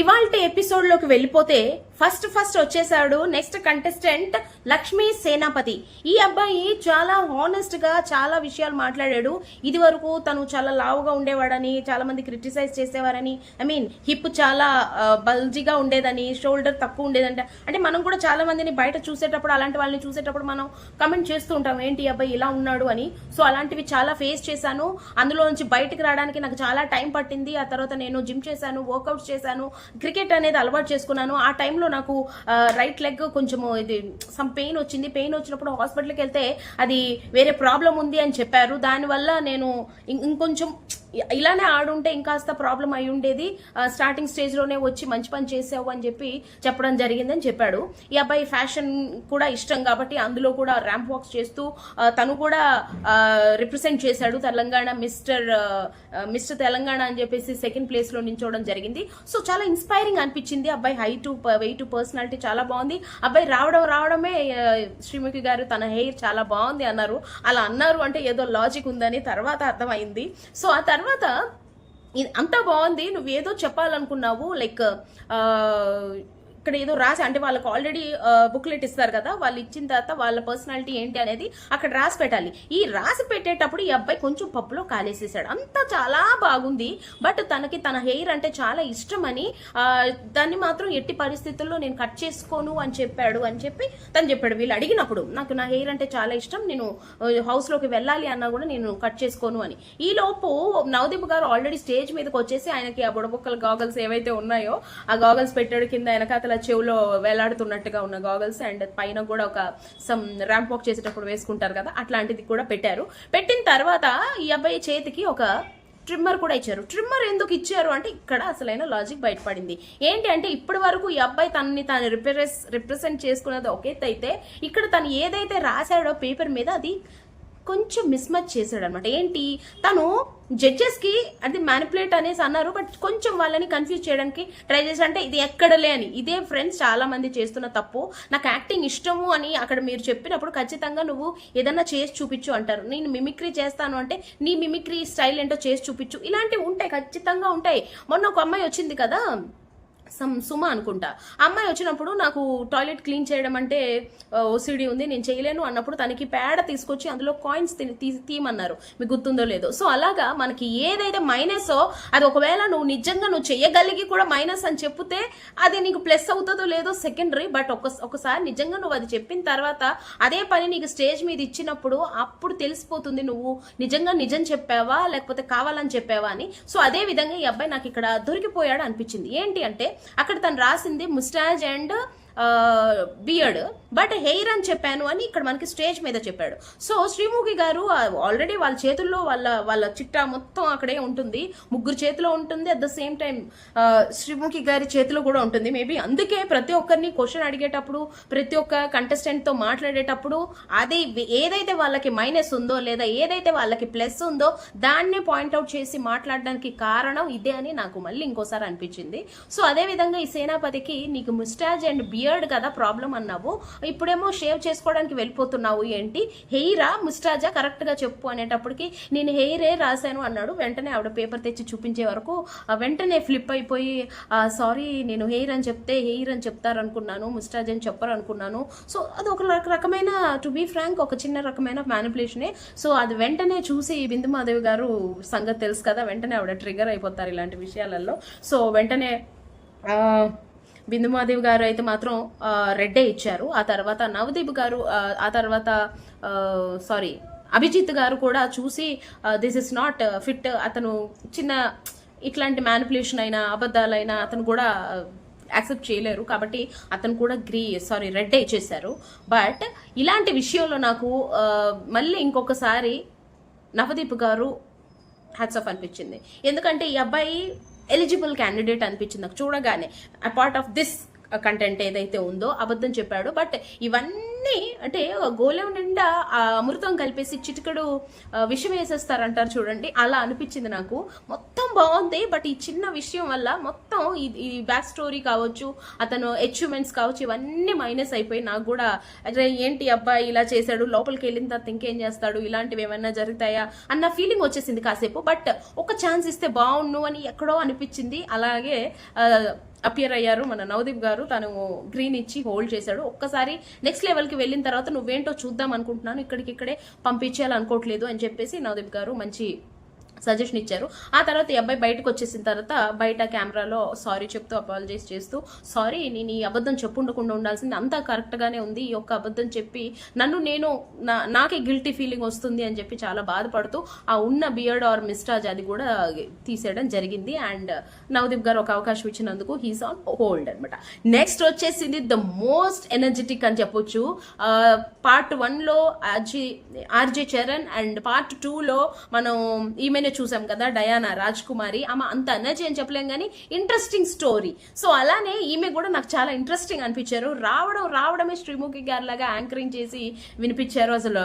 ఇవాల్టి ఎపిసోడ్లోకి వెళ్ళిపోతే ఫస్ట్ వచ్చేసాడు నెక్స్ట్ కంటెస్టెంట్ లక్ష్మీ సేనాపతి. ఈ అబ్బాయి చాలా హానెస్ట్ గా చాలా విషయాలు మాట్లాడాడు. ఇది వరకు తను చాలా లావుగా ఉండేవాడని చాలా మంది క్రిటిసైజ్ చేసేవారని, హిప్ చాలా బల్జీగా ఉండేదని, షోల్డర్ తక్కువ ఉండేదంట. అంటే మనం కూడా చాలా మందిని బయట చూసేటప్పుడు, అలాంటి వాళ్ళని చూసేటప్పుడు మనం కమెంట్ చేస్తూ ఉంటాం, ఏంటి ఈ అబ్బాయి ఇలా ఉన్నాడు అని. సో అలాంటివి చాలా ఫేస్ చేశాను. అందులో నుంచి బయటకు రావడానికి నాకు చాలా టైం పట్టింది. ఆ తర్వాత నేను జిమ్ చేశాను, వర్కౌట్స్ చేశాను, క్రికెట్ అనేది అలవాటు చేసుకున్నాను. ఆ టైంలో నాకు రైట్ లెగ్ కొంచెం ఇది సమ్ పెయిన్ వచ్చింది. పెయిన్ వచ్చినప్పుడు హాస్పిటల్కి వెళ్తే అది వేరే ప్రాబ్లం ఉంది అని చెప్పారు. దానివల్ల నేను ఇంకొంచెం ఇలానే ఆడుంటే ఇంకాస్త ప్రాబ్లం అయి ఉండేది. స్టార్టింగ్ స్టేజ్లోనే వచ్చి మంచి పని చేసావు అని చెప్పడం జరిగిందని చెప్పాడు. ఈ అబ్బాయి ఫ్యాషన్ కూడా ఇష్టం కాబట్టి అందులో కూడా ర్యాంప్ వాక్స్ చేస్తూ తను కూడా రిప్రజెంట్ చేశాడు. తెలంగాణ మిస్టర్ తెలంగాణ అని చెప్పేసి సెకండ్ ప్లేస్లో నించోవడం జరిగింది. సో చాలా ఇన్స్పైరింగ్ అనిపించింది. అబ్బాయి హైట్ వెయిట్ పర్సనాలిటీ చాలా బాగుంది. అబ్బాయి రావడమే శ్రీముఖి గారు తన హెయిర్ చాలా బాగుంది అన్నారు. అలా అన్నారు అంటే ఏదో లాజిక్ ఉందని తర్వాత అర్థమైంది. సో ఆ తర్వాత అంతా బాగుంది, నువ్వేదో చెప్పాలనుకున్నావు, లైక్ ఇక్కడ ఏదో రాసి, అంటే వాళ్ళకి ఆల్రెడీ బుక్లెట్ ఇస్తారు కదా, వాళ్ళు ఇచ్చిన తర్వాత వాళ్ళ పర్సనాలిటీ ఏంటి అనేది అక్కడ రాసి పెట్టాలి. ఈ రాసి పెట్టేటప్పుడు ఈ అబ్బాయి కొంచెం పప్పులో కాలేసేసాడు. అంతా చాలా బాగుంది, బట్ తనకి తన హెయిర్ అంటే చాలా ఇష్టమని దాన్ని మాత్రం ఎట్టి పరిస్థితుల్లో నేను కట్ చేసుకోను అని చెప్పి తను చెప్పాడు. వీళ్ళు అడిగినప్పుడు నాకు నా హెయిర్ అంటే చాలా ఇష్టం, నేను హౌస్లోకి వెళ్ళాలి అన్నా కూడా నేను కట్ చేసుకోను అని. ఈ లోపు నవదీప్ గారు ఆల్రెడీ స్టేజ్ మీదకి వచ్చేసి ఆయనకి ఆ బుడబొక్కల గాగల్స్ ఏవైతే ఉన్నాయో ఆ గాగల్స్ పెట్టాడు. కింద వెనకాతల చెవులో వేలాడుతున్నట్టుగా ఉన్న గాగల్స్, అండ్ పైన కూడా ఒక సమ్ ర్యాంప్ వాక్ చేసేటప్పుడు వేసుకుంటారు కదా, అట్లాంటిది కూడా పెట్టారు. పెట్టిన తర్వాత ఈ అబ్బాయి చేతికి ఒక ట్రిమ్మర్ కూడా ఇచ్చారు. ట్రిమ్మర్ ఎందుకు ఇచ్చారు అంటే ఇక్కడ అసలైన లాజిక్ బయటపడింది. ఏంటి అంటే ఇప్పటి వరకు ఈ అబ్బాయి తనని తాను రిప్రజెంట్ చేసుకున్నది ఒకేతైతే, ఇక్కడ తను ఏదైతే రాశాడో పేపర్ మీద అది కొంచెం మిస్మచ్ చేశాడు అనమాట. ఏంటి, తను జడ్జెస్ కి అది మ్యానిపులేట్ అనేసి అన్నారు, బట్ కొంచెం వాళ్ళని కన్ఫ్యూజ్ చేయడానికి ట్రై చేసి, అంటే ఇది ఎక్కడలే అని. ఇదే ఫ్రెండ్స్ చాలా మంది చేస్తున్న తప్పు. నాకు యాక్టింగ్ ఇష్టము అని అక్కడ మీరు చెప్పినప్పుడు ఖచ్చితంగా నువ్వు ఏదన్నా చేసి చూపించు అంటారు. నేను మిమిక్రీ చేస్తాను అంటే నీ మిమిక్రీ స్టైల్ ఏంటో చేసి చూపించు. ఇలాంటివి ఉంటాయి, ఖచ్చితంగా ఉంటాయి. మొన్న ఒక అమ్మాయి వచ్చింది కదా, సుమ అనుకుంటా, అమ్మాయి వచ్చినప్పుడు నాకు టాయిలెట్ క్లీన్ చేయడం అంటే ఓసిడి ఉంది, నేను చేయలేను అన్నప్పుడు తనకి పేడ తీసుకొచ్చి అందులో కాయిన్స్ తీయమన్నారు. మీకు గుర్తుందో లేదో. సో అలాగా మనకి ఏదైతే మైనస్ అది ఒకవేళ నువ్వు చేయగలిగి కూడా మైనస్ అని చెప్తే అది నీకు ప్లస్ అవుతుందో లేదో సెకండరీ, బట్ ఒకసారి నిజంగా నువ్వు అది చెప్పిన తర్వాత అదే పని నీకు స్టేజ్ మీద ఇచ్చినప్పుడు అప్పుడు తెలిసిపోతుంది నువ్వు నిజంగా నిజం చెప్పావా లేకపోతే కావాలని చెప్పావా అని. సో అదే విధంగా ఈ అబ్బాయి నాకు ఇక్కడ దొరికిపోయాడు అనిపించింది. ఏంటి అంటే అక్కడ తను రాసింది moustache and beard, but hair అని చెప్పాను అని ఇక్కడ మనకి స్టేజ్ మీద చెప్పాడు. సో శ్రీముఖి గారు ఆల్రెడీ వాళ్ళ చేతుల్లో వాళ్ళ చిట్టా మొత్తం అక్కడే ఉంటుంది, ముగ్గురు చేతిలో ఉంటుంది, at the same time Sreemukhi గారి చేతిలో కూడా ఉంటుంది. మేబీ అందుకే ప్రతి ఒక్కరిని క్వశ్చన్ అడిగేటప్పుడు, ప్రతి ఒక్క కంటెస్టెంట్ తో మాట్లాడేటప్పుడు అది ఏదైతే వాళ్ళకి మైనస్ ఉందో లేదా ఏదైతే వాళ్ళకి ప్లస్ ఉందో దాన్నే పాయింట్అవుట్ చేసి మాట్లాడడానికి కారణం ఇదే అని నాకు మళ్ళీ ఇంకోసారి అనిపించింది. సో అదే విధంగా ఈ సేనాపతికి నీకు ముస్టాజ్ అండ్ బియర్డ్ కదా ప్రాబ్లం అన్నావు, ఇప్పుడేమో షేవ్ చేసుకోవడానికి వెళ్ళిపోతున్నావు, ఏంటి హెయిరా ముస్టాజా కరెక్ట్ గా చెప్పు అనేటప్పటికి నేను హెయిరే రాశాను అన్నాడు. వెంటనే ఆవిడ పేపర్ తెచ్చి చూపించే వరకు వెంటనే ఫ్లిప్ అయిపోయి, సారీ నేను హెయిర్ అని చెప్తే హెయిర్ అని చెప్తారు అనుకున్నాను, ముస్టాజ్ అని చెప్పరు అనుకున్నాను. సో అది ఒక రకమైన, టు బీ ఫ్రాంక్, ఒక చిన్న రకమైన మ్యానిపులేషనే. సో అది వెంటనే చూసి బిందుమాదేవి గారు సంగతి తెలుసు కదా, వెంటనే ఆవిడ ట్రిగర్ అయిపోతారు ఇలాంటి విషయాలలో. సో వెంటనే బిందుమాదేవి గారు అయితే మాత్రం రెడ్డే ఇచ్చారు. ఆ తర్వాత నవదీప్ గారు, ఆ తర్వాత అభిజిత్ గారు కూడా చూసి దిస్ ఇస్ నాట్ ఫిట్, అతను చిన్న ఇట్లాంటి మ్యానిపులేషన్ అయినా అబద్ధాలైనా అతను కూడా యాక్సెప్ట్ చేయలేరు కాబట్టి అతను కూడా రెడ్డే ఇచ్చేశారు. బట్ ఇలాంటి విషయంలో నాకు మళ్ళీ ఇంకొకసారి నవదీప్ గారు హ్యాట్స్ ఆఫ్ అనిపించింది. ఎందుకంటే ఈ అబ్బాయి ఎలిజిబుల్ క్యాండిడేట్ అనిపించింది నాకు చూడగానే. అపార్ట్ ఆఫ్ దిస్ కంటెంట్ ఏదైతే ఉందో అబద్ధం చెప్పాడు, బట్ ఇవన్నీ అన్నీ అంటే గోళం నిండా అమృతం కలిపేసి చిటికడు విషం వేసేస్తారంటారు చూడండి, అలా అనిపించింది నాకు. మొత్తం బాగుంది, బట్ ఈ చిన్న విషయం వల్ల మొత్తం ఈ బ్యాక్ స్టోరీ కావచ్చు, అతను అచీవ్మెంట్స్ కావచ్చు, ఇవన్నీ మైనస్ అయిపోయి నాకు కూడా అరే ఏంటి అబ్బాయి ఇలా చేశాడు, లోపలికి వెళ్ళిన తర్వాత ఇంకేం చేస్తాడు, ఇలాంటివి ఏమైనా జరుగుతాయా అన్న ఫీలింగ్ వచ్చేసింది కాసేపు. బట్ ఒక ఛాన్స్ ఇస్తే బాగుండు అని ఎక్కడో అనిపించింది. అలాగే అపియర్ అయ్యారు మన నవదీప్ గారు, తను గ్రీన్ ఇచ్చి హోల్డ్ చేశాడు. ఒక్కసారి నెక్స్ట్ లెవెల్కి వెళ్ళిన తర్వాత నువ్వేంటో చూద్దాం అనుకుంటున్నాను, ఇక్కడికిక్కడే పంపించేయాలనుకోవట్లేదు అని చెప్పేసి నవదీప్ గారు మంచి సజెషన్ ఇచ్చారు. ఆ తర్వాత ఈ అబ్బాయి బయటకు వచ్చేసిన తర్వాత బయట కెమెరాలో సారీ చెప్తూ అపాలజైజ్ చేస్తూ, సారీ నేను ఈ అబద్ధం చెప్పుండకుండా ఉండాల్సింది, అంతా కరెక్ట్గానే ఉంది, ఈ యొక్క అబద్ధం చెప్పి నేను నాకే గిల్టీ ఫీలింగ్ వస్తుంది అని చెప్పి చాలా బాధపడుతూ ఆ ఉన్న బియర్డ్ ఆర్ మిస్టాజ్ అది కూడా తీసేయడం జరిగింది. అండ్ నవదీప్ గారు ఒక అవకాశం ఇచ్చినందుకు హీస్ ఆన్ హోల్డ్ అనమాట. నెక్స్ట్ వచ్చేసింది ద మోస్ట్ ఎనర్జెటిక్ అని చెప్పొచ్చు. పార్ట్ 1లో ఆర్జే చరణ్ అండ్ పార్ట్ 2లో మనం ఈమె చూసాం కదా డయానా రాజ్ కుమారి. ఆమె అంత ఎనర్జీ అని చెప్పలేం కానీ ఇంట్రెస్టింగ్ స్టోరీ. సో అలానే ఈమె కూడా నాకు చాలా ఇంట్రెస్టింగ్ అనిపించారు. రావడమే శ్రీముఖి గారి లాగా యాంకరింగ్ చేసి వినిపించారు. అసలు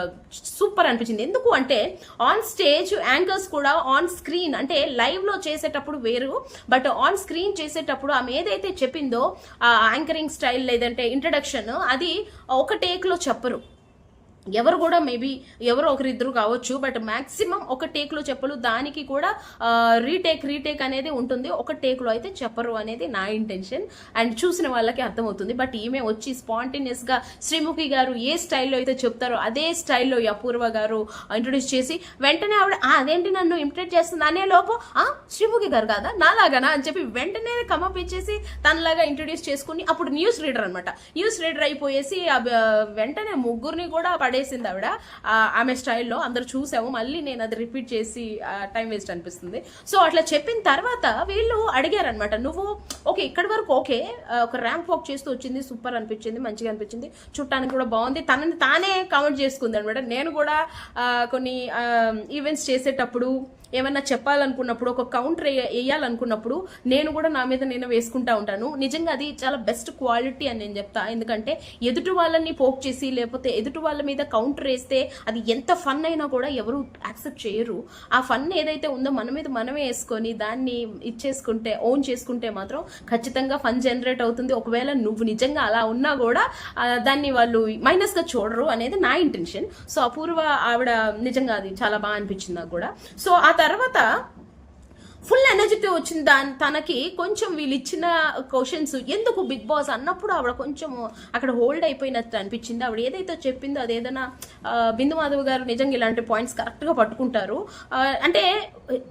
సూపర్ అనిపించింది. ఎందుకు అంటే ఆన్ స్టేజ్ యాంకర్స్ కూడా ఆన్ స్క్రీన్ అంటే లైవ్ లో చేసేటప్పుడు వేరు, బట్ ఆన్ స్క్రీన్ చేసేటప్పుడు ఆమె ఏదైతే చెప్పిందో ఆ యాంకరింగ్ స్టైల్ లేదంటే ఇంట్రడక్షన్ అది ఒక టేక్ లో చెప్పరు. ఎవరు కూడా మేబీ ఎవరో ఒకరిద్దరు కావచ్చు, బట్ మాక్సిమం ఒక టేక్లో చెప్పరు. దానికి కూడా రీటేక్ అనేది ఉంటుంది, ఒక టేక్లో అయితే చెప్పరు అనేది నా ఇంటెన్షన్. అండ్ చూసిన వాళ్ళకి అర్థమవుతుంది. బట్ ఈమె వచ్చి స్పాంటేనియస్గా శ్రీముఖి గారు ఏ స్టైల్లో అయితే చెప్తారో అదే స్టైల్లో అపూర్వ గారు ఇంట్రొడ్యూస్ చేసి వెంటనే ఆవిడ అదేంటి నన్ను ఇమిటేట్ చేస్తుంది అనే లోపు శ్రీముఖి గారు కాదా నాలాగానా అని చెప్పి వెంటనే కమప్ ఇచ్చేసి తనలాగా ఇంట్రొడ్యూస్ చేసుకుని అప్పుడు న్యూస్ రీడర్ అనమాట. న్యూస్ రీడర్ అయిపోయేసి వెంటనే ముగ్గురిని కూడా పడేసింది ఆవిడ ఆమె స్టైల్లో. అందరు చూసాము, మళ్ళీ నేను అది రిపీట్ చేసి టైం వేస్ట్ అనిపిస్తుంది. సో అట్లా చెప్పిన తర్వాత వీళ్ళు అడిగారనమాట, నువ్వు ఓకే ఇక్కడి వరకు ఓకే ఒక ర్యాంప్ వాక్ చేస్తూ వచ్చింది, సూపర్ అనిపించింది, మంచిగా అనిపించింది, చుట్టానికి కూడా బాగుంది, తనని తానే కామెంట్ చేసుకుంది అనమాట. నేను కూడా కొన్ని ఈవెంట్స్ చేసేటప్పుడు ఏమన్నా చెప్పాలనుకున్నప్పుడు ఒక కౌంటర్ వేయాలనుకున్నప్పుడు నేను కూడా నా మీద నేను వేసుకుంటా ఉంటాను. నిజంగా అది చాలా బెస్ట్ క్వాలిటీ అని నేను చెప్తా. ఎందుకంటే ఎదుటి వాళ్ళని పోక్ చేసి లేకపోతే ఎదుటి వాళ్ళ మీద కౌంటర్ వేస్తే అది ఎంత ఫన్ అయినా కూడా ఎవరు యాక్సెప్ట్ చేయరు. ఆ ఫన్ ఏదైతే ఉందో మన మీద మనమే వేసుకొని దాన్ని ఇచ్చేసుకుంటే ఓన్ చేసుకుంటే మాత్రం ఖచ్చితంగా ఫన్ జనరేట్ అవుతుంది. ఒకవేళ నువ్వు నిజంగా అలా ఉన్నా కూడా దాన్ని వాళ్ళు మైనస్ గా చూడరు అనేది నా ఇంటెన్షన్. సో అపూర్వ ఆవిడ నిజంగా అది చాలా బాగా అనిపించింది నాకు కూడా. సో ఆ తర్వాత ఫుల్ ఎనర్జీతో వచ్చింది తనకి. కొంచెం వీళ్ళు ఇచ్చిన క్వశ్చన్స్ ఎందుకు బిగ్ బాస్ అన్నప్పుడు ఆవిడ కొంచెం అక్కడ హోల్డ్ అయిపోయినట్టు అనిపించింది. ఆవిడ ఏదైతే చెప్పిందో అదేదైనా బిందు మాధవ్ గారు నిజంగా ఇలాంటి పాయింట్స్ కరెక్ట్గా పట్టుకుంటారు. అంటే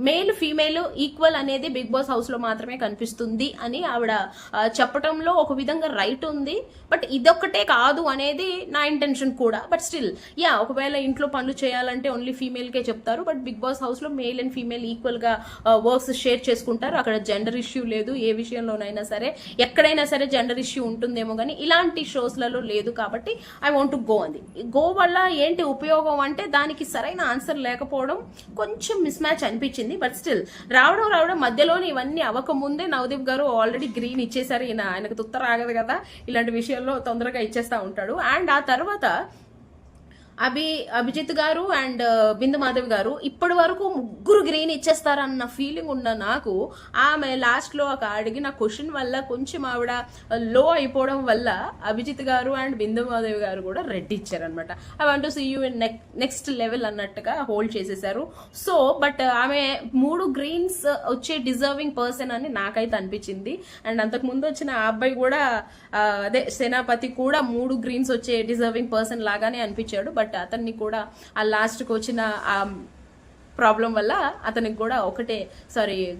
మేల్ ఫీమేల్ ఈక్వల్ అనేది బిగ్ బాస్ హౌస్లో మాత్రమే కనిపిస్తుంది అని ఆవిడ చెప్పడంలో ఒక విధంగా రైట్ ఉంది. బట్ ఇదొక్కటే కాదు అనేది నా ఇంటెన్షన్ కూడా. బట్ స్టిల్ ఒకవేళ ఇంట్లో పనులు చేయాలంటే ఓన్లీ ఫీమేల్కే చెప్తారు. బట్ బిగ్ బాస్ హౌస్లో మేల్ అండ్ ఫీమేల్ ఈక్వల్గా వర్క్స్ షేర్ చేసుకుంటారు. అక్కడ జెండర్ ఇష్యూ లేదు. ఏ విషయంలోనైనా సరే ఎక్కడైనా సరే జెండర్ ఇష్యూ ఉంటుందేమో కానీ ఇలాంటి షోస్లలో లేదు. కాబట్టి ఐ వాంట్ టు గో అంది. గో వల్ల ఏంటి ఉపయోగం అంటే దానికి సరైన ఆన్సర్ లేకపోవడం కొంచెం మిస్ మ్యాచ్ అనిపించింది. బట్ స్టిల్ రావడం మధ్యలోనే ఇవన్నీ అవ్వకముందే నవదీప్ గారు ఆల్రెడీ గ్రీన్ ఇచ్చేసారు. ఆయనకు తుత్త రాగదు కదా, ఇలాంటి విషయాల్లో తొందరగా ఇచ్చేస్తా ఉంటాడు. అండ్ ఆ తర్వాత అభిజిత్ గారు అండ్ బిందు మాధవ్ గారు ఇప్పటి వరకు ముగ్గురు గ్రీన్ ఇచ్చేస్తారన్న ఫీలింగ్ ఉన్న నాకు ఆమె లాస్ట్ లో ఒక అడిగిన క్వశ్చన్ వల్ల కొంచెం ఆవిడ లో అయిపోవడం వల్ల అభిజిత్ గారు అండ్ బిందు మాధవ్ గారు కూడా రెడ్ ఇచ్చారనమాట. I want to see you in next level అన్నట్టుగా హోల్డ్ చేసేసారు. సో బట్ ఆమె 3 గ్రీన్స్ వచ్చే డిజర్వింగ్ పర్సన్ అని నాకైతే అనిపించింది. అండ్ అంతకు ముందు వచ్చిన ఆ అబ్బాయి కూడా అదే సేనాపతి కూడా 3 గ్రీన్స్ వచ్చే డిజర్వింగ్ పర్సన్ లాగానే అనిపించాడు. బట్ అతన్ని కూడా ఆ లాస్ట్కి వచ్చిన ఆ ప్రాబ్లం వల్ల అతనికి కూడా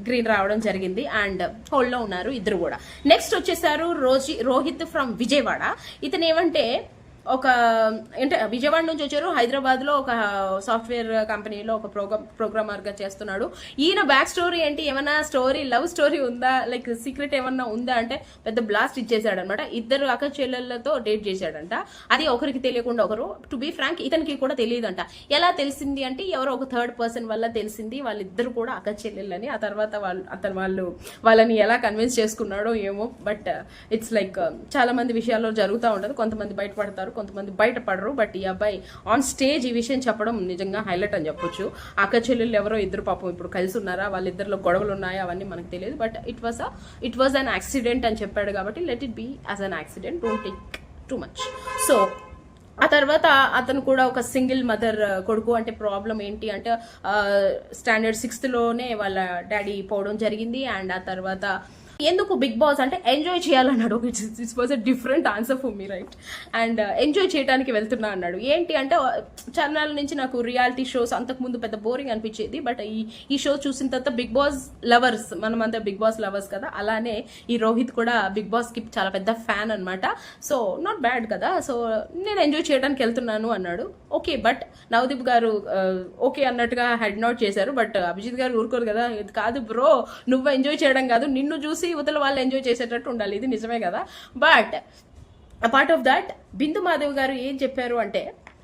గ్రీన్ రావడం జరిగింది. అండ్ హోల్డ్లో ఉన్నారు ఇద్దరు కూడా. నెక్స్ట్ వచ్చేసారు రోహిత్ ఫ్రమ్ విజయవాడ. ఇతను ఏమంటే విజయవాడ నుంచి వచ్చారు. హైదరాబాద్ లో ఒక సాఫ్ట్వేర్ కంపెనీలో ఒక ప్రోగ్రామర్ గా చేస్తున్నాడు. ఈయన బ్యాక్ స్టోరీ ఏంటి, ఏమన్నా లవ్ స్టోరీ ఉందా, లైక్ సీక్రెట్ ఏమన్నా ఉందా అంటే పెద్ద బ్లాస్ట్ ఇచ్చేసాడు అనమాట. ఇద్దరు అక్క చెల్లెళ్లతో డేట్ చేశాడంట. అది ఒకరికి తెలియకుండా ఒకరు. టు బీ ఫ్రాంక్ ఇతనికి కూడా తెలియదంట. ఎలా తెలిసింది అంటే ఎవరో ఒక థర్డ్ పర్సన్ వల్ల తెలిసింది. వాళ్ళిద్దరు కూడా అక్క చెల్లెళ్ళని. ఆ తర్వాత వాళ్ళని ఎలా కన్విన్స్ చేసుకున్నాడో ఏమో. బట్ ఇట్స్ లైక్ చాలా మంది విషయాల్లో జరుగుతూ ఉంటుంది. కొంతమంది బయటపడతారు, కొంతమంది బయటపడరు. బట్ ఈ అబ్బాయి ఆన్ స్టేజ్ ఈ విషయం చెప్పడం నిజంగా హైలైట్ అని చెప్పొచ్చు. అక్క చెల్లెళ్ళు ఎవరో ఇద్దరు పాపం ఇప్పుడు కలిసి ఉన్నారా, వాళ్ళిద్దరిలో గొడవలు ఉన్నాయా అవన్నీ మనకు తెలియదు. But it was an accident అని చెప్పాడు కాబట్టి let it be as an accident, don't take too much. So ఆ తర్వాత అతను కూడా ఒక సింగిల్ మదర్ కొడుకు. అంటే ప్రాబ్లం ఏంటి అంటే స్టాండర్డ్ 6th లోనే వాళ్ళ డాడీ పోవడం జరిగింది. అండ్ ఆ తర్వాత ఎందుకు బిగ్ బాస్ అంటే ఎంజాయ్ చేయాలన్నాడు. It's was a different answer for me, right? And enjoy చేయడానికి వెళ్తున్నా అన్నాడు. ఏంటి అంటే ఛానల్ నుంచి నాకు రియాలిటీ షోస్ అంతకుముందు పెద్ద బోరింగ్ అనిపించేది. బట్ ఈ షో చూసిన తర్వాత బిగ్ బాస్ లవర్స్, మనమంతా బిగ్ బాస్ లవర్స్ కదా, అలానే ఈ రోహిత్ కూడా బిగ్ బాస్ కి చాలా పెద్ద ఫ్యాన్ అనమాట. సో నాట్ బ్యాడ్ కదా, సో నేను ఎంజాయ్ చేయడానికి వెళ్తున్నాను అన్నాడు. ఓకే, బట్ నవదీప్ గారు ఓకే అన్నట్టుగా హెడ్ నోట్ చేశారు. బట్ అభిజిత్ గారు ఊరుకోరు కదా, ఇది కాదు బ్రో, నువ్వు ఎంజాయ్ చేయడం కాదు, నిన్ను చూసి యువతల వాళ్ళు ఎంజాయ్ చేసేటట్టు ఉండాలి, ఇది నిజమే కదా. బట్ అపార్ట్ ఆఫ్ దట్ బిందు మాధవ్ గారు ఏం చెప్పారు అంటే,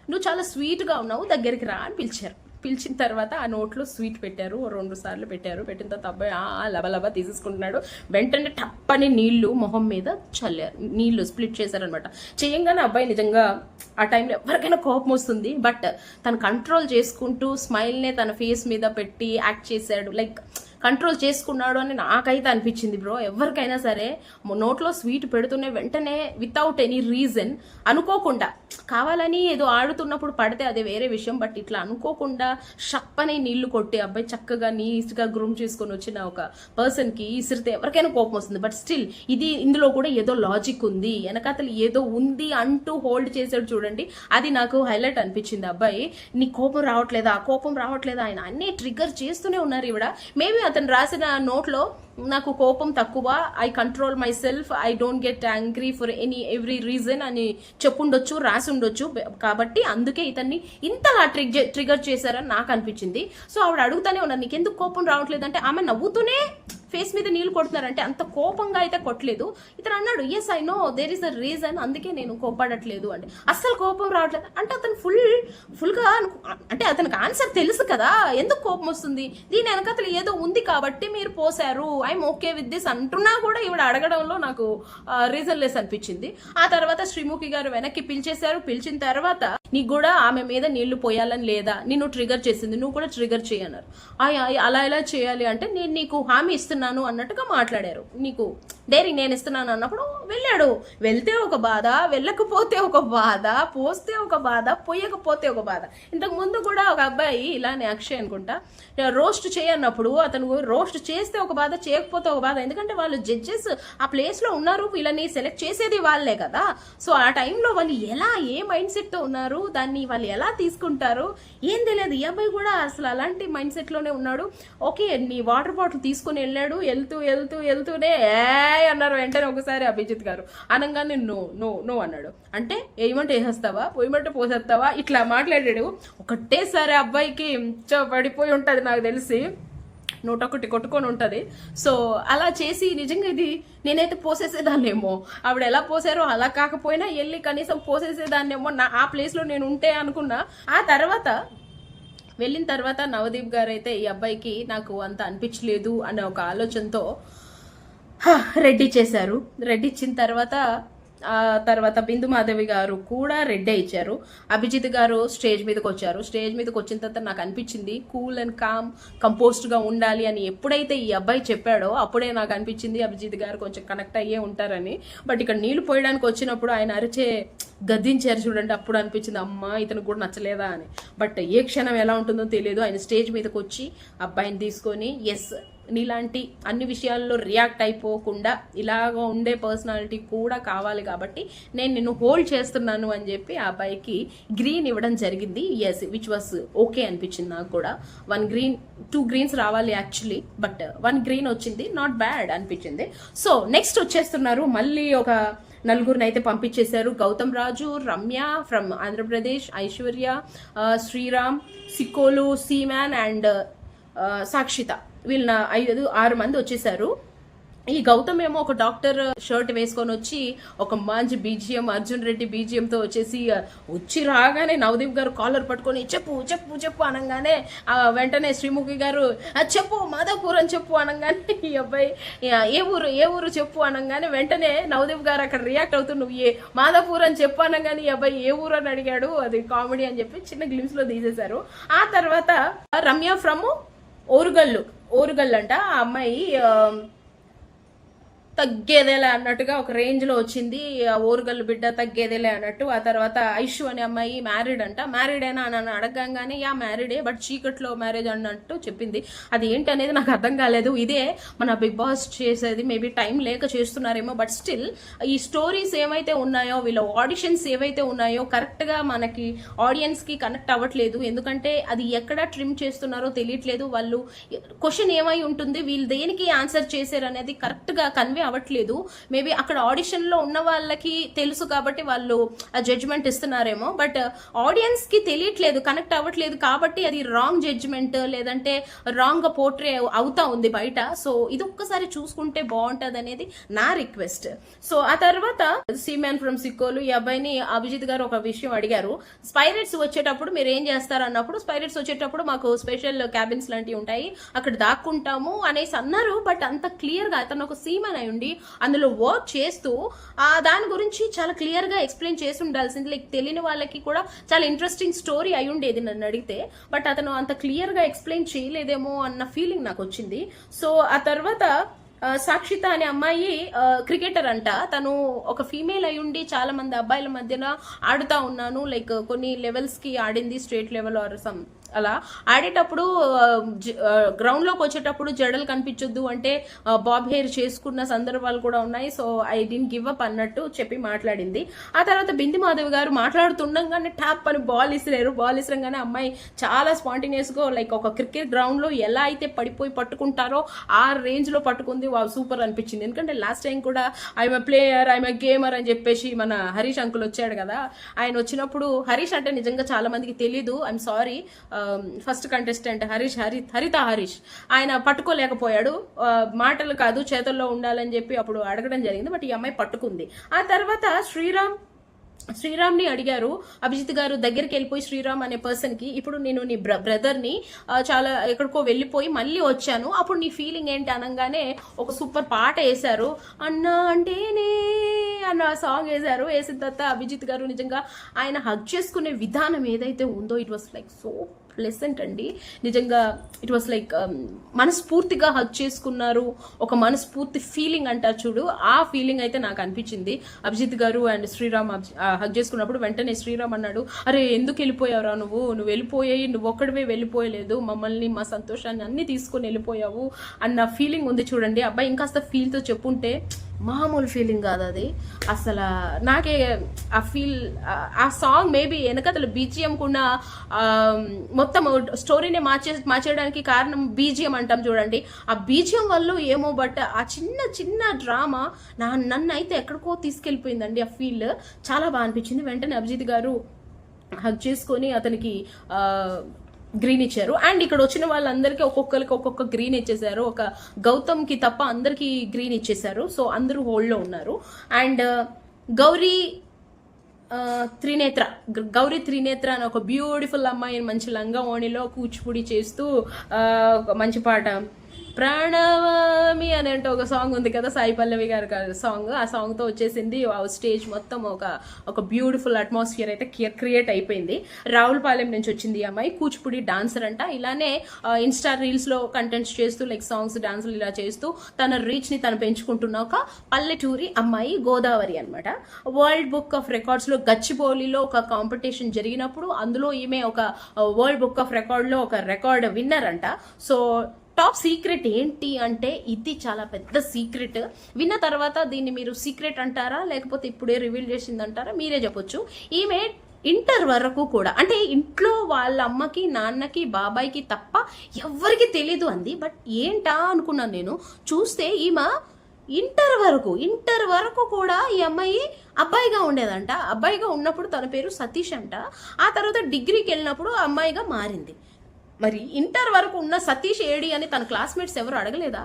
నువ్వు చాలా స్వీట్గా ఉన్నావు, దగ్గరికి రా అని పిలిచారు. పిలిచిన తర్వాత ఆ నోట్లో స్వీట్ పెట్టారు, 2 సార్లు పెట్టారు. పెట్టిన తర్వాత అబ్బాయి లబలబా తీసేసుకుంటున్నాడు. వెంటనే టప్పని నీళ్లు మొహం మీద చల్లారు, నీళ్లు స్ప్లిట్ చేశారనమాట. చేయంగానే అబ్బాయి నిజంగా ఆ టైంలో ఎవరికైనా కోపం వస్తుంది. బట్ తను కంట్రోల్ చేసుకుంటూ స్మైల్నే తన ఫేస్ మీద పెట్టి యాక్ట్ చేశాడు. లైక్ కంట్రోల్ చేసుకున్నాడు అని నాకైతే అనిపించింది బ్రో. ఎవరికైనా సరే నోట్లో స్వీట్ పెడుతూనే వెంటనే వితౌట్ ఎనీ రీజన్, అనుకోకుండా, కావాలని ఏదో ఆడుతున్నప్పుడు పడితే అదే వేరే విషయం. బట్ ఇట్లా అనుకోకుండా షప్పని నీళ్లు కొట్టి అబ్బాయి చక్కగా నీట్గా గ్రూమ్ చేసుకొని వచ్చిన ఒక పర్సన్కి ఇసిరితే ఎవరికైనా కోపం వస్తుంది. బట్ స్టిల్ ఇందులో కూడా ఏదో లాజిక్ ఉంది, వెనకాతలు ఏదో ఉంది అంటూ హోల్డ్ చేశాడు చూడండి, అది నాకు హైలైట్ అనిపించింది. అబ్బాయి నీ కోపం రావట్లేదా, కోపం రావట్లేదా, ఆయన అన్నీ ట్రిగ్గర్ చేస్తూనే ఉన్నారు. ఈవిడ మేబీ అతను రాసిన నోట్లో నాకు కోపం తక్కువ, I control my self, I don't get angry for every reason అని చెప్పుండొచ్చు, రాసి ఉండొచ్చు. కాబట్టి అందుకే ఇతన్ని ఇంతలా ట్రిగర్ చేశారని నాకు అనిపించింది. సో ఆవిడ అడుగుతానే ఉన్నారు, నీకెందుకు కోపం రావట్లేదు అంటే, ఆమె నవ్వుతూనే ఫేస్ మీద నీళ్ళు కొడుతున్నారంటే అంత కోపంగా అయితే కొట్టలేదు. ఇతను అన్నాడు, yes I know there is a reason, అందుకే నేను కోపడట్లేదు అంటే. అస్సలు కోపం రావట్లేదు అంటే అతను ఫుల్గా అంటే అతనికి ఆన్సర్ తెలుసు కదా, ఎందుకు కోపం వస్తుంది, దీని వెనకతలు ఏదో ఉంది కాబట్టి మీరు పోసారు, ఐఎమ్ ఓకే విత్ దిస్ అంటున్నా కూడా ఈవిడ అడగడంలో నాకు రీజన్ లెస్ అనిపించింది. ఆ తర్వాత శ్రీముఖి గారు వెనక్కి పిలిచేశారు. పిలిచిన తర్వాత నీకు కూడా ఆమె మీద నీళ్లు పోయాలని లేదా, నిన్ను ట్రిగర్ చేసింది, నువ్వు కూడా ట్రిగర్ చేయన్నారు. అలా ఎలా చేయాలి అంటే, నేను నీకు హామీ ఇస్తున్నాను అన్నట్టుగా మాట్లాడారు. నీకు డైరింగ్ నేను ఇస్తున్నాను అన్నప్పుడు వెళ్ళాడు. వెళ్తే ఒక బాధ, వెళ్ళకపోతే ఒక బాధ, పోస్తే ఒక బాధ, పోయకపోతే ఒక బాధ. ఇంతకు ముందు కూడా ఒక అబ్బాయి ఇలానే అక్షయ్ అనుకుంటా రోస్ట్ చేయన్నప్పుడు అతను రోస్ట్ చేస్తే ఒక బాధ, చేయకపోతే ఒక బాధ. ఎందుకంటే వాళ్ళు జడ్జెస్ ఆ ప్లేస్ లో ఉన్నారు, వీళ్ళని సెలెక్ట్ చేసేది వాళ్ళే కదా. సో ఆ టైంలో వాళ్ళు ఎలా, ఏ మైండ్ సెట్ తో ఉన్నారు, దాన్ని వాళ్ళు ఎలా తీసుకుంటారు ఏం తెలియదు. ఈ అబ్బాయి కూడా అసలు అలాంటి మైండ్ సెట్ లోనే ఉన్నాడు. ఓకే, నీ వాటర్ బాటిల్ తీసుకుని వెళ్ళాడు. వెళ్తూనే అన్నారు. వెంటనే ఒకసారి అభిజిత్ గారు అనగానే నో అన్నాడు. అంటే ఏమంటే వేసేస్తావా, పోయమంటే పోసేస్తావా, ఇట్లా మాట్లాడాడు. ఒకటేసారి అబ్బాయికి పడిపోయి ఉంటది నాకు తెలిసి, నోటొకటి కొట్టుకొని ఉంటుంది. సో అలా చేసి నిజంగా ఇది నేనైతే పోసేసేదాన్నేమో, ఆవిడ ఎలా పోసారో అలా కాకపోయినా వెళ్ళి కనీసం పోసేసేదాన్నేమో ఆ ప్లేస్లో నేను ఉంటే అనుకున్నా. ఆ తర్వాత వెళ్ళిన తర్వాత నవదీప్ గారు అయితే ఈ అబ్బాయికి నాకు అంత అనిపించలేదు అనే ఒక ఆలోచనతో రెడ్డి చేశారు. రెడ్డి ఇచ్చిన తర్వాత బిందు మాధవి గారు కూడా రెడ్డే ఇచ్చారు. అభిజిత్ గారు స్టేజ్ మీదకి వచ్చారు. స్టేజ్ మీదకి వచ్చిన తర్వాత నాకు అనిపించింది కూల్ అండ్ కామ్, కంపోజ్డ్గా ఉండాలి అని ఎప్పుడైతే ఈ అబ్బాయి చెప్పాడో అప్పుడే నాకు అనిపించింది అభిజిత్ గారు కొంచెం కనెక్ట్ అయ్యే ఉంటారని. బట్ ఇక్కడ నీళ్లు పోయడానికి వచ్చినప్పుడు ఆయన అరిచే గద్దించారు చూడండి, అప్పుడు అనిపించింది అమ్మా ఇతను కూడా నచ్చలేదా అని. బట్ ఏ క్షణం ఎలా ఉంటుందో తెలియదు. ఆయన స్టేజ్ మీదకి వచ్చి అబ్బాయిని తీసుకొని, ఎస్ నీలాంటి అన్ని విషయాల్లో రియాక్ట్ అయిపోకుండా ఇలాగ ఉండే పర్సనాలిటీ కూడా కావాలి కాబట్టి నేను నిన్ను హోల్డ్ చేస్తున్నాను అని చెప్పి ఆ అబ్బాయికి గ్రీన్ ఇవ్వడం జరిగింది. ఎస్, విచ్ వాస్ ఓకే అనిపించింది నాకు కూడా. 2 గ్రీన్స్ రావాలి యాక్చువల్లీ, బట్ 1 గ్రీన్ వచ్చింది, నాట్ బ్యాడ్ అనిపించింది. సో నెక్స్ట్ వచ్చేస్తున్నారు, మళ్ళీ ఒక 4 అయితే పంపించేశారు. గౌతమ్ రాజు, రమ్య ఫ్రమ్ ఆంధ్రప్రదేశ్, ఐశ్వర్య, శ్రీరామ్, సికోలు, సీమాన్ అండ్ సాక్షిత, వీళ్ళ 6 మంది వచ్చేసారు. ఈ గౌతమ్ ఏమో ఒక డాక్టర్ షర్ట్ వేసుకొని వచ్చి ఒక మంచి బీజిఎం అర్జున్ రెడ్డి బీజిఎంతో వచ్చేసి వచ్చి రాగానే నవదీప్ గారు కాలర్ పట్టుకొని చెప్పు చెప్పు చెప్పు అనగానే వెంటనే శ్రీముఖి గారు చెప్పు మాధవపూర్ అని చెప్పు అనగానే ఈ అబ్బాయి ఏ ఊరు చెప్పు అనగానే వెంటనే నవదీప్ గారు అక్కడ రియాక్ట్ అవుతూ నువ్వు మాధవపూర్ అని చెప్పు అనగానే ఈ అబ్బాయి ఏ ఊరు అని అడిగాడు, అది కామెడీ అని చెప్పి చిన్న గ్లిమ్స్ లో తీసేశారు. ఆ తర్వాత రమ్య ఫ్రమ్ ఓరుగల్లు అంట, ఆ అమ్మాయి తగ్గేదేలే అన్నట్టుగా ఒక రేంజ్ లో వచ్చింది, ఓరుగల్లు బిడ్డ తగ్గేదేలే అన్నట్టు. ఆ తర్వాత ఐషు అనే అమ్మాయి మ్యారీడ్ అంట, మ్యారీడ్ అయినా అని అడగంగానే యా మ్యారీడే బట్ చీకట్లో మ్యారేజ్ అన్నట్టు చెప్పింది. అది ఏంటి అనేది నాకు అర్థం కాలేదు. ఇదే మన బిగ్ బాస్ చేసేది, మేబీ టైం లేక చేస్తున్నారేమో, బట్ స్టిల్ ఈ స్టోరీస్ ఏవైతే ఉన్నాయో, వీళ్ళ ఆడిషన్స్ ఏవైతే ఉన్నాయో కరెక్ట్ గా మనకి ఆడియన్స్ కి కనెక్ట్ అవ్వట్లేదు. ఎందుకంటే అది ఎక్కడ ట్రిమ్ చేస్తున్నారో తెలియట్లేదు. వాళ్ళు క్వశ్చన్ ఏమై ఉంటుంది, వీళ్ళు దేనికి ఆన్సర్ చేశారు అనేది కరెక్ట్ గా కన్వే అవ్వట్లేదు. మేబీ అక్కడ ఆడిషన్ లో ఉన్న వాళ్ళకి తెలుసు కాబట్టి వాళ్ళు ఆ జడ్జ్మెంట్ ఇస్తున్నారేమో, బట్ ఆడియన్స్ కి తెలియట్లేదు, కనెక్ట్ అవ్వట్లేదు కాబట్టి అది రాంగ్ జడ్జ్మెంట్ లేదంటే రాంగ్ గా పోర్ట్రే అవుతా ఉంది బయట. సో ఇది ఒక్కసారి చూసుకుంటే బాగుంటది అనేది నా రిక్వెస్ట్. సో ఆ తర్వాత సీమ్యాన్ ఫ్రమ్ సిక్కోలు ఈ అబ్బాయిని అభిజిత్ గారు ఒక విషయం అడిగారు, స్పైరెట్స్ వచ్చేటప్పుడు మీరు ఏం చేస్తారు అన్నప్పుడు, స్పైరెట్స్ వచ్చేటప్పుడు మాకు స్పెషల్ క్యాబిన్స్ లాంటివి ఉంటాయి అక్కడ దాక్కుంటాము అనేసి అన్నారు. బట్ అంత క్లియర్ గా అతను ఒక సీమన్ అయి అందులో వర్క్ చేస్తూ దాని గురించి చాలా క్లియర్ గా ఎక్స్ప్లెయిన్ చేసి ఉండాల్సింది. లైక్ తెలియని వాళ్ళకి కూడా చాలా ఇంట్రెస్టింగ్ స్టోరీ అయి ఉండేది నన్ను అడిగితే, బట్ అతను అంత క్లియర్ గా ఎక్స్ప్లెయిన్ చేయలేదేమో అన్న ఫీలింగ్ నాకు వచ్చింది. సో ఆ తర్వాత సాక్షిత అనే అమ్మాయి క్రికెటర్ అంట, తను ఒక ఫీమేల్ అయి ఉండి చాలా మంది అబ్బాయిల మధ్యన ఆడుతా ఉన్నాను, లైక్ కొన్ని లెవెల్స్ కి ఆడింది, స్టేట్ లెవెల్ ఆర్ సమ్ అలా ఆడేటప్పుడు గ్రౌండ్ లోకి వచ్చేటప్పుడు జడలు కనిపించొద్దు అంటే బాబ్ హెయిర్ చేసుకున్న సందర్భాలు కూడా ఉన్నాయి. So I didn't give up అన్నట్టు చెప్పి మాట్లాడింది. ఆ తర్వాత బింది మాధవ్ గారు మాట్లాడుతుండగానే ట్యాప్ అని బాల్ ఇసిరారు. బాల్ ఇసరంగానే అమ్మాయి చాలా స్పాంటేనియస్ గా లైక్ ఒక క్రికెట్ గ్రౌండ్ లో ఎలా అయితే పడిపోయి పట్టుకుంటారో ఆ రేంజ్ లో పట్టుకుంది. సూపర్ అనిపించింది. ఎందుకంటే లాస్ట్ టైం కూడా I'm a player, I'm a gamer అని చెప్పేసి మన హరీష్ అంకుల్ వచ్చాడు కదా, ఆయన వచ్చినప్పుడు హరీష్ అంటే నిజంగా చాలా మందికి తెలీదు, ఐఎమ్ సారీ, ఫస్ట్ కంటెస్టెంట్ హరిత హరీష్, ఆయన పట్టుకోలేకపోయాడు, మాటలు కాదు చేతుల్లో ఉండాలని చెప్పి అప్పుడు అడగడం జరిగింది. బట్ ఈ అమ్మాయి పట్టుకుంది. ఆ తర్వాత శ్రీరామ్ ని అడిగారు అభిజిత్ గారు, దగ్గరికి వెళ్ళిపోయి శ్రీరామ్ అనే పర్సన్ కి, ఇప్పుడు నేను నీ బ్రదర్ ని చాలా ఎక్కడికో వెళ్ళిపోయి మళ్ళీ వచ్చాను, అప్పుడు నీ ఫీలింగ్ ఏంటి అనగానే ఒక సూపర్ పాట వేశారు, అన్నా అంటేనే అన్న సాంగ్ వేశారు. వేసిన తర్వాత అభిజిత్ గారు నిజంగా ఆయన హగ్ చేసుకునే విధానం ఏదైతే ఉందో it was like so pleasant అండి. నిజంగా ఇట్ వాస్ లైక్ మనస్ఫూర్తిగా హగ్ చేసుకున్నారు, ఒక మనస్ఫూర్తి ఫీలింగ్ అంటారు చూడు, ఆ ఫీలింగ్ అయితే నాకు అనిపించింది. అభిజిత్ గారు అండ్ శ్రీరామ్ హగ్ చేసుకున్నప్పుడు వెంటనే శ్రీరామ్ అన్నాడు, అరే ఎందుకు వెళ్ళిపోయావురా నువ్వు వెళ్ళిపోయాయి, నువ్వు ఒక్కడివే వెళ్ళిపోయలేదు, మమ్మల్ని మా సంతోషాన్ని అన్ని తీసుకొని వెళ్ళిపోయావు అన్న ఫీలింగ్ ఉంది చూడండి. అబ్బాయి ఇంకాస్త ఫీల్తో చెప్పుంటే మామూలు ఫీలింగ్ కాదు అది అసలు. నాకే ఆ ఫీల్, ఆ సాంగ్ మేబీ వెనకతలు బీజిఎం కూడా మొత్తం స్టోరీని మార్చేయడానికి కారణం బీజిఎం అంటాం చూడండి, ఆ బీజిఎం వల్ల ఏమో, బట్ ఆ చిన్న డ్రామా నన్ను అయితే ఎక్కడికో తీసుకెళ్ళిపోయిందండి. ఆ ఫీల్ చాలా బాగా అనిపించింది. వెంటనే అభిజిత్ గారు హగ్ చేసుకొని అతనికి గ్రీన్ ఇచ్చారు. అండ్ ఇక్కడ వచ్చిన వాళ్ళందరికీ ఒక్కొక్కరికి ఒక్కొక్క గ్రీన్ ఇచ్చేసారు, ఒక గౌతమ్ కి తప్ప అందరికి గ్రీన్ ఇచ్చేసారు. సో అందరూ హోల్డ్ లో ఉన్నారు. అండ్ గౌరీ త్రినేత్ర అని ఒక బ్యూటిఫుల్ అమ్మాయి మంచి లంగా ఓణిలో కూచిపూడి చేస్తూ మంచి పాట ప్రాణవామి అని అంటే ఒక సాంగ్ ఉంది కదా, సాయి పల్లవి గారి సాంగ్, ఆ సాంగ్ తో వచ్చేసింది. ఆ స్టేజ్ మొత్తం ఒక బ్యూటిఫుల్ అట్మాస్ఫియర్ అయితే క్రియేట్ అయిపోయింది. రావులపాలెం నుంచి వచ్చింది ఈ అమ్మాయి, కూచిపూడి డాన్సర్ అంట. ఇలానే ఇన్స్టా రీల్స్ లో కంటెంట్స్ చేస్తూ లైక్ సాంగ్స్ డాన్సులు ఇలా చేస్తూ తన రీచ్ ని తను పెంచుకుంటున్న ఒక పల్లెటూరి అమ్మాయి గోదావరి అనమాట. వరల్డ్ బుక్ ఆఫ్ రికార్డ్స్ లో గచ్చిబౌలిలో ఒక కాంపిటీషన్ జరిగినప్పుడు అందులో ఈమె ఒక వరల్డ్ బుక్ ఆఫ్ రికార్డ్ లో ఒక రికార్డ్ విన్నర్ అంట. సో టాప్ సీక్రెట్ ఏంటి అంటే ఇది చాలా పెద్ద సీక్రెట్. విన్న తర్వాత దీన్ని మీరు సీక్రెట్ అంటారా లేకపోతే ఇప్పుడే రివీల్ చేసిందంటారా మీరే చెప్పొచ్చు. ఈమె ఇంటర్ వరకు కూడా అంటే ఇంట్లో వాళ్ళ అమ్మకి నాన్నకి బాబాయ్కి తప్ప ఎవ్వరికి తెలీదు అంది. బట్ ఏంటా అనుకున్నాను నేను, చూస్తే ఈమె ఇంటర్ వరకు కూడా ఈ అమ్మాయి అబ్బాయిగా ఉండేదంట. అబ్బాయిగా ఉన్నప్పుడు తన పేరు సతీష్ అంట. ఆ తర్వాత డిగ్రీకి వెళ్ళినప్పుడు అమ్మాయిగా మారింది. మరి ఇంటర్ వరకు ఉన్న సతీష్ ఏడి అని తన క్లాస్మేట్స్ ఎవరు అడగలేదా?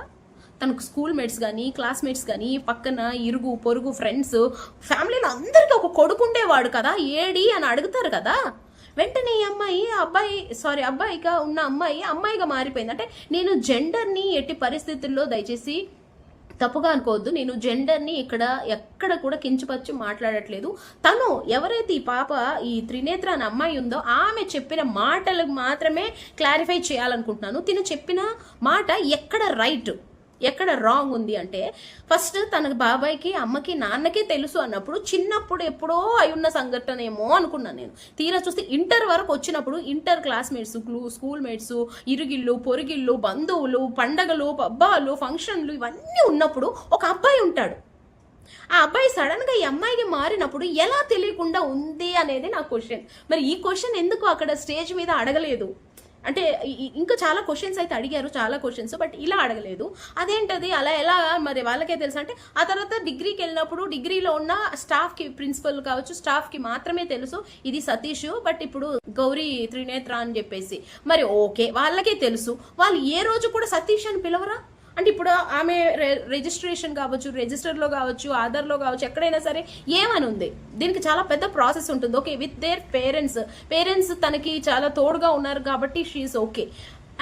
తనకు స్కూల్ మేట్స్ కానీ క్లాస్మేట్స్ కానీ పక్కన ఇరుగు పొరుగు ఫ్రెండ్స్ ఫ్యామిలీలో అందరికీ ఒక కొడుకు ఉండేవాడు కదా, ఏడి అని అడుగుతారు కదా. వెంటనే ఈ అబ్బాయిగా ఉన్న అమ్మాయిగా మారిపోయింది. అంటే నేను జెండర్ని ఎట్టి పరిస్థితుల్లో దయచేసి తప్పుగా అనుకోవద్దు, నేను జెండర్ని ఎక్కడ కూడా కించపరిచి మాట్లాడట్లేదు. తను ఎవరైతే ఈ పాప ఈ త్రినేత్ర అనే అమ్మాయి ఉందో ఆమె చెప్పిన మాటలకు మాత్రమే క్లారిఫై చేయాలనుకుంటున్నాను. తిను చెప్పిన మాట ఎక్కడ రైట్ ఎక్కడ రాంగ్ ఉంది అంటే, ఫస్ట్ తన బాబాయ్కి అమ్మకి నాన్నకి తెలుసు అన్నప్పుడు చిన్నప్పుడు ఎప్పుడో అయి ఉన్న సంఘటన ఏమో అనుకున్నాను నేను. తీరా చూస్తే ఇంటర్ వరకు వచ్చినప్పుడు ఇంటర్ క్లాస్మేట్స్, స్కూల్ మేట్స్, ఇరుగిళ్ళు పొరుగిళ్ళు, బంధువులు, పండగలు, పబ్బాలు, ఫంక్షన్లు ఇవన్నీ ఉన్నప్పుడు ఒక అబ్బాయి ఉంటాడు. ఆ అబ్బాయి సడన్ గా ఈ అమ్మాయికి మారినప్పుడు ఎలా తెలియకుండా ఉంది అనేది నా క్వశ్చన్. మరి ఈ క్వశ్చన్ ఎందుకు అక్కడ స్టేజ్ మీద అడగలేదు అంటే, ఇంకా చాలా క్వశ్చన్స్ అయితే అడిగారు, చాలా క్వశ్చన్స్, బట్ ఇలా అడగలేదు. అదేంటది అలా ఎలా మరి వాళ్ళకే తెలుసు అంటే, ఆ తర్వాత డిగ్రీకి వెళ్ళినప్పుడు డిగ్రీలో ఉన్న స్టాఫ్కి, ప్రిన్సిపల్ కావచ్చు స్టాఫ్కి మాత్రమే తెలుసు ఇది సతీష్, బట్ ఇప్పుడు గౌరీ త్రినేత్ర అని చెప్పేసి. మరి ఓకే, వాళ్ళకే తెలుసు, వాళ్ళు ఏ రోజు కూడా సతీష్ అని పిలవరా? అంటే ఇప్పుడు ఆమె రిజిస్ట్రేషన్ కావచ్చు, రిజిస్టర్లో కావచ్చు, ఆధార్లో కావచ్చు, ఎక్కడైనా సరే ఏమని ఉంది, దీనికి చాలా పెద్ద ప్రాసెస్ ఉంటుంది. ఓకే, విత్ దేర్ పేరెంట్స్ తనకి చాలా తోడుగా ఉన్నారు కాబట్టి she is okay.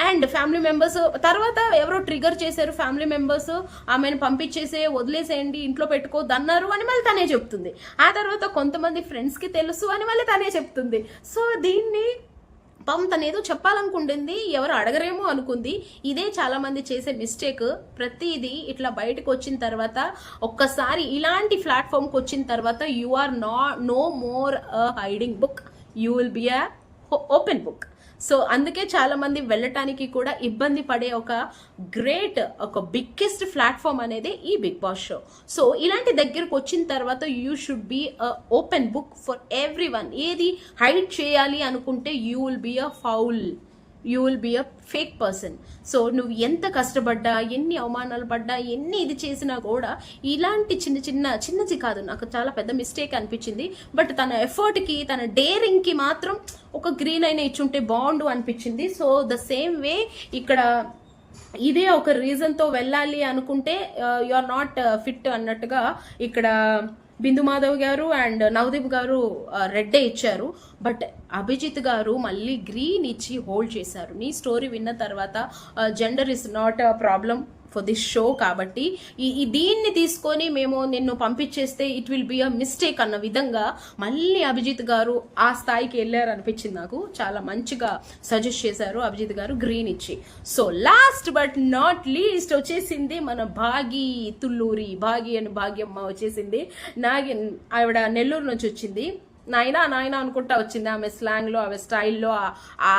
And family members తర్వాత ఎవరో ట్రిగర్ చేశారు, ఫ్యామిలీ మెంబర్స్ ఆమెను పంపించేసే వదిలేసేయండి ఇంట్లో పెట్టుకోవద్దన్నారు అని మళ్ళీ తనే చెప్తుంది. ఆ తర్వాత కొంతమంది ఫ్రెండ్స్కి తెలుసు అని మళ్ళీ తనే చెప్తుంది. సో దీన్ని తనేదో చెప్పాలనుకుంటుంది, ఎవరు అడగరేమో అనుకుంది. ఇదే చాలా మంది చేసే మిస్టేక్. ప్రతిదీ ఇట్లా బయటకు వచ్చిన తర్వాత, ఒక్కసారి ఇలాంటి ప్లాట్ఫామ్కి వచ్చిన తర్వాత you are no more hiding book, you will be a open book. So అందుకే చాలా మంది వెళ్ళటానికి కూడా ఇబ్బంది పడే ఒక బిగ్గెస్ట్ ప్లాట్ఫామ్ అనేది ఈ బిగ్ బాస్ షో. సో ఇలాంటి దగ్గరకు వచ్చిన తర్వాత you should be open book for every one. ఏది హైడ్ చేయాలి అనుకుంటే you will be you will be a fake person. So నువ్వు ఎంత కష్టపడ్డా, ఎన్ని అవమానాలు పడ్డా, ఎన్ని ఇది చేసినా కూడా ఇలాంటి చిన్నది కాదు, నాకు చాలా పెద్ద మిస్టేక్ అనిపించింది. బట్ తన ఎఫర్ట్కి, తన డేరింగ్కి మాత్రం ఒక గ్రీన్ అయినా ఇచ్చుంటే బాగుండు అనిపించింది. సో ద సేమ్ వే ఇక్కడ ఇదే ఒక రీజన్తో వెళ్ళాలి అనుకుంటే యు ఆర్ నాట్ ఫిట్ అన్నట్టుగా ఇక్కడ బిందు మాధవ్ గారు అండ్ నవదీప్ గారు రెడ్డే ఇచ్చారు. బట్ అభిజిత్ గారు మళ్ళీ గ్రీన్ ఇచ్చి హోల్డ్ చేశారు. నీ స్టోరీ విన్న తర్వాత gender is not a problem for this show కాబట్టి దీన్ని తీసుకొని మేము నిన్ను పంపించేస్తే it will be a mistake అన్న విధంగా మళ్ళీ అభిజిత్ గారు ఆ స్థాయికి వెళ్ళారు అనిపించింది నాకు. చాలా మంచిగా సజెస్ట్ చేశారు అభిజిత్ గారు గ్రీన్ ఇచ్చి. So last but not least వచ్చేసింది మన తుల్లూరి భాగ్యమ్మ వచ్చేసింది. ఆవిడ నెల్లూరు నుంచి వచ్చింది. నాయనా అనుకుంటా వచ్చింది. ఆమె స్లాంగ్లో, ఆమె స్టైల్లో, ఆ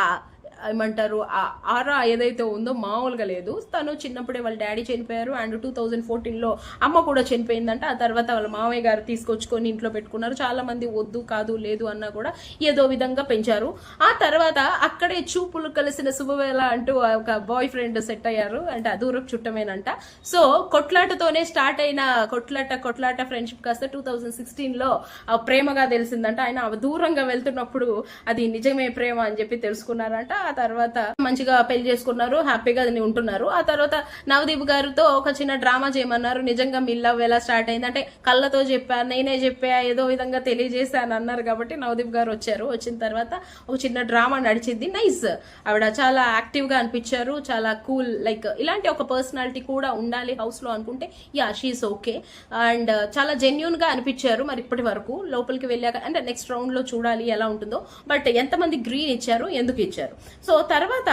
ఏమంటారు ఆ ఆరా ఏదైతే ఉందో మామూలుగా లేదు. తను చిన్నప్పుడే వాళ్ళ డాడీ చనిపోయారు అండ్ 2014లో అమ్మ కూడా చనిపోయిందంట. ఆ తర్వాత వాళ్ళ మామయ్య గారు తీసుకొచ్చుకొని ఇంట్లో పెట్టుకున్నారు. చాలా మంది వద్దు, కాదు, లేదు అన్నా కూడా ఏదో విధంగా పెంచారు. ఆ తర్వాత అక్కడే చూపులు కలిసిన శుభవేళ అంటూ ఒక బాయ్ ఫ్రెండ్ సెట్ అయ్యారు. అంటే అదూరపు చుట్టమేనంట. సో కొట్లాటతోనే స్టార్ట్ అయిన కొట్లాట ఫ్రెండ్షిప్ కాస్త 2016లో ప్రేమగా తెలిసిందంట. ఆయన దూరంగా వెళ్తున్నప్పుడు అది నిజమే ప్రేమ అని చెప్పి తెలుసుకున్నారంట. ఆ తర్వాత మంచిగా పెళ్లి చేసుకున్నారు, హ్యాపీగా ఉంటున్నారు. ఆ తర్వాత నవదీప్ గారితో ఒక చిన్న డ్రామా చేయమన్నారు. నిజంగా మీ లవ్ ఎలా స్టార్ట్ అయింది అంటే, కళ్ళతో చెప్పా, నేనే చెప్పా, ఏదో విధంగా తెలియజేశాను అన్నారు. కాబట్టి నవదీప్ గారు వచ్చారు. వచ్చిన తర్వాత ఒక చిన్న డ్రామా నడిచింది. నైస్, ఆవిడ చాలా యాక్టివ్ గా అనిపించారు, చాలా కూల్. లైక్ ఇలాంటి ఒక పర్సనాలిటీ కూడా ఉండాలి హౌస్ లో అనుకుంటే యా షీఈస్ ఓకే. అండ్ చాలా జెన్యున్ గా అనిపించారు. మరి ఇప్పటి వరకు లోపలికి వెళ్ళాక అంటే నెక్స్ట్ రౌండ్ లో చూడాలి ఎలా ఉంటుందో. బట్ ఎంతమంది గ్రీన్ ఇచ్చారు, ఎందుకు ఇచ్చారు? సో తర్వాత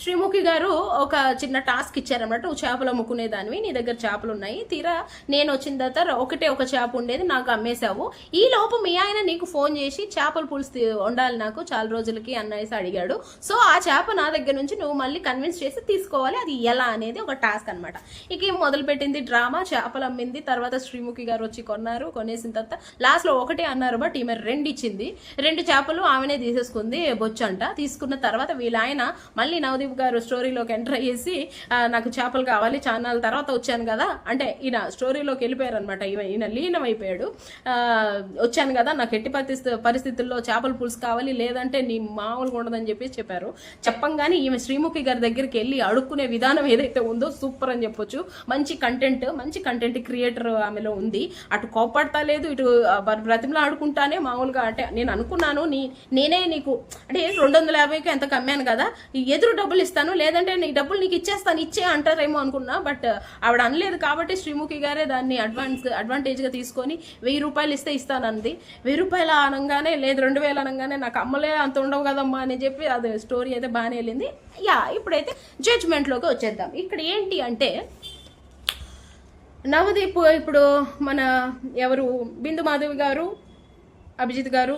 శ్రీముఖి గారు ఒక చిన్న టాస్క్ ఇచ్చారన్నమాట. చేపలు అమ్ముకునేదానివి, నీ దగ్గర చేపలు ఉన్నాయి, తీరా నేను వచ్చిన తర్వాత ఒక చేప ఉండేది, నాకు అమ్మేశావు. ఈ లోపు మీ ఆయన నీకు ఫోన్ చేసి చేపల పులుసు వండాలి నాకు చాలా రోజులకి అన్నయ్యేసి అడిగాడు. సో ఆ చేప నా దగ్గర నుంచి నువ్వు మళ్ళీ కన్విన్స్ చేసి తీసుకోవాలి, అది ఎలా అనేది ఒక టాస్క్ అనమాట. ఇక మొదలు పెట్టింది డ్రామా. చేపలు అమ్మింది, తర్వాత శ్రీముఖి గారు వచ్చి కొనేసిన తర్వాత లాస్ట్ లో ఒకటే అన్నారు, బట్ ఈమె 2 ఇచ్చింది. 2 చేపలు ఆమెనే తీసేసుకుంది బొచ్చంట. తీసుకున్న తర్వాత వీళ్ళ ఆయన మళ్ళీ నవదీప్ గారు స్టోరీలోకి ఎంటర్ అయ్యేసి నాకు చేపలు కావాలి ఛానల్ తర్వాత వచ్చాను కదా, అంటే ఈయన స్టోరీలోకి వెళ్ళిపోయారు అనమాట, ఈయన లీనం అయిపోయాడు. వచ్చాను కదా, నాకు ఎట్టి పరిస్థితుల్లో చేపల పులుసు కావాలి, లేదంటే నీ మామూలుగా ఉండదని చెప్పేసి చెప్పారు. చెప్పంగానే ఈమె శ్రీముఖి గారి దగ్గరికి వెళ్ళి అడుక్కునే విధానం ఏదైతే ఉందో సూపర్ అని చెప్పొచ్చు. మంచి కంటెంట్ క్రియేటర్ ఆమెలో ఉంది. అటు కోపడతా లేదు, ఇటు బ్రతిమలా ఆడుకుంటానే మామూలుగా. అంటే నేను అనుకున్నాను నేనే నీకు అంటే 250కి ఎంత కమ్మాను కదా, ఎదురు డబ్బులు ఇస్తాను, లేదంటే నీ డబ్బులు నీకు ఇచ్చేస్తాను, ఇచ్చే అంటారేమో అనుకున్నా. బట్ ఆవిడ అనలేదు కాబట్టి శ్రీముఖి గారే దాన్ని అడ్వాంటేజ్గా తీసుకొని 1000 రూపాయలు ఇస్తే ఇస్తానంది. 1000 రూపాయలు అనగానే లేదు 2000 అనగానే నాకు అమ్మలే అంత ఉండవు కదమ్మా అని చెప్పి అది స్టోరీ అయితే బాగానే వెళ్ళింది. ఇప్పుడైతే జడ్జ్మెంట్లోకి వచ్చేద్దాం. ఇక్కడ ఏంటి అంటే నవదీప్ ఇప్పుడు మన ఎవరు బిందు మాధవి గారు అభిజిత్ గారు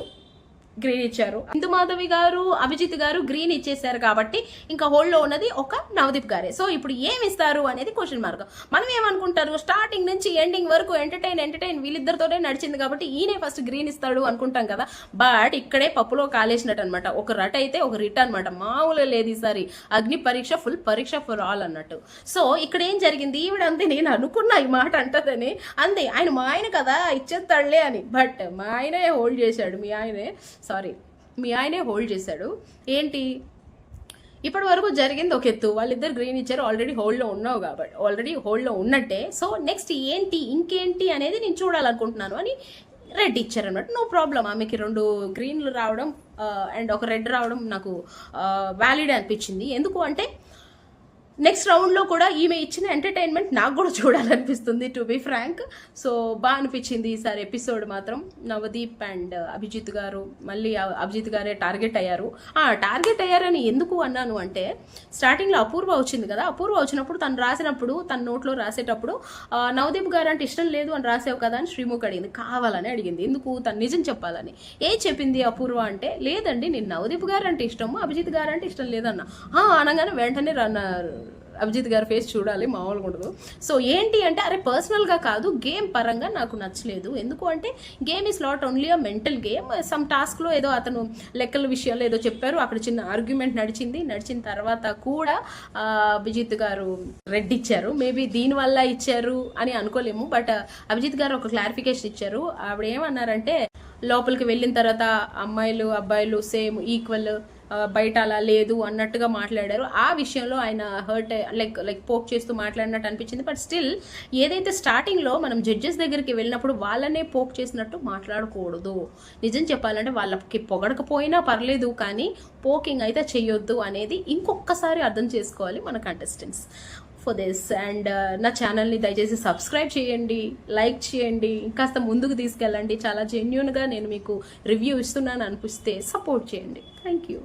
గ్రీన్ ఇచ్చారు. బిందు మాధవి గారు అభిజిత్ గారు గ్రీన్ ఇచ్చేసారు కాబట్టి ఇంకా హోల్డ్లో ఉన్నది ఒక నవదీప్ గారే. సో ఇప్పుడు ఏమి ఇస్తారు అనేది క్వశ్చన్ మార్క్. మనం ఏమనుకుంటారు, స్టార్టింగ్ నుంచి ఎండింగ్ వరకు ఎంటర్టైన్ వీళ్ళిద్దరితోనే నడిచింది కాబట్టి ఈయనే ఫస్ట్ గ్రీన్ ఇస్తాడు అనుకుంటాం కదా. బట్ ఇక్కడే పప్పులో కాలేసినట్టు అనమాట. ఒక రట్ అయితే ఒక రిట్ అనమాట, మామూలు లేదు ఈసారి. అగ్ని పరీక్ష ఫుల్ పరీక్ష ఫర్ ఆల్ అన్నట్టు. సో ఇక్కడ ఏం జరిగింది, ఈవిడంతే నేను అనుకున్నా ఈ మాట అంటదని అంతే, ఆయన మా ఆయన కదా ఇచ్చేస్తాడులే అని. బట్ మా ఆయనే హోల్డ్ చేశాడు, మీ ఆయనే హోల్డ్ చేశాడు. ఏంటి ఇప్పటి వరకు జరిగింది ఒక ఎత్తు, వాళ్ళిద్దరు గ్రీన్ ఇచ్చారు, ఆల్రెడీ హోల్డ్లో ఉన్నావు కాబట్టి ఆల్రెడీ హోల్డ్లో ఉన్నట్టే. సో నెక్స్ట్ ఇంకేంటి అనేది నేను చూడాలనుకుంటున్నాను అని రెడ్ ఇచ్చారనమాట. నో ప్రాబ్లం, ఆమెకి 2 గ్రీన్లు రావడం అండ్ ఒక రెడ్ రావడం నాకు వ్యాలిడ్ అనిపించింది. ఎందుకు అంటే నెక్స్ట్ రౌండ్లో కూడా ఈమె ఇచ్చిన ఎంటర్టైన్మెంట్ నాకు కూడా చూడాలనిపిస్తుంది, టు బి ఫ్రాంక్. సో బాగా అనిపించింది ఈసారి ఎపిసోడ్ మాత్రం. నవదీప్ అండ్ అభిజిత్ గారు, మళ్ళీ అభిజిత్ గారే టార్గెట్ అయ్యారని ఎందుకు అన్నాను అంటే స్టార్టింగ్లో అపూర్వ వచ్చింది కదా, అపూర్వ వచ్చినప్పుడు తన నోట్లో రాసేటప్పుడు నవదీప్ గారు అంటే ఇష్టం లేదు అని రాసావు కదా అని శ్రీముఖి అడిగింది, కావాలని అడిగింది. ఎందుకు, తను నిజం చెప్పాలని. ఏం చెప్పింది అపూర్వ అంటే, లేదండి నేను నవదీప్ గారు అంటే ఇష్టము, అభిజిత్ గారు అంటే ఇష్టం లేదన్నా. అనగానే వెంటనే అభిజిత్ గారి ఫేస్ చూడాలి, మామూలుగా ఉండదు. సో ఏంటి అంటే అరే పర్సనల్గా కాదు, గేమ్ పరంగా నాకు నచ్చలేదు. ఎందుకు అంటే game is not only a mental game. Some టాస్క్లో ఏదో అతను లెక్కల విషయాల్లో ఏదో చెప్పారు, అక్కడ చిన్న ఆర్గ్యుమెంట్ నడిచిన తర్వాత కూడా అభిజిత్ గారు రెడ్ ఇచ్చారు. మేబీ దీనివల్ల ఇచ్చారు అని అనుకోలేము. బట్ అభిజిత్ గారు ఒక క్లారిఫికేషన్ ఇచ్చారు. ఆవిడ ఏమన్నారంటే లోపలికి వెళ్ళిన తర్వాత అమ్మాయిలు అబ్బాయిలు సేమ్ ఈక్వల్, బయట అలా లేదు అన్నట్టుగా మాట్లాడారు. ఆ విషయంలో ఆయన హర్ట్ లైక్ పోక్ చేస్తూ మాట్లాడినట్టు అనిపించింది. బట్ స్టిల్ ఏదైతే స్టార్టింగ్లో మనం జడ్జెస్ దగ్గరికి వెళ్ళినప్పుడు వాళ్ళనే పోక్ చేసినట్టు మాట్లాడకూడదు. నిజం చెప్పాలంటే వాళ్ళకి పొగడకపోయినా పర్లేదు, కానీ పోకింగ్ అయితే చెయ్యొద్దు అనేది ఇంకొకసారి అర్థం చేసుకోవాలి మన కంటెస్టెంట్స్ ఫర్ దిస్. అండ్ నా ఛానల్ని దయచేసి సబ్స్క్రైబ్ చేయండి, లైక్ చేయండి, ఇంకాస్త ముందుకు తీసుకెళ్ళండి. చాలా జెన్యూన్గా నేను మీకు రివ్యూ ఇస్తున్నాను అనిపిస్తే సపోర్ట్ చేయండి. Thank you.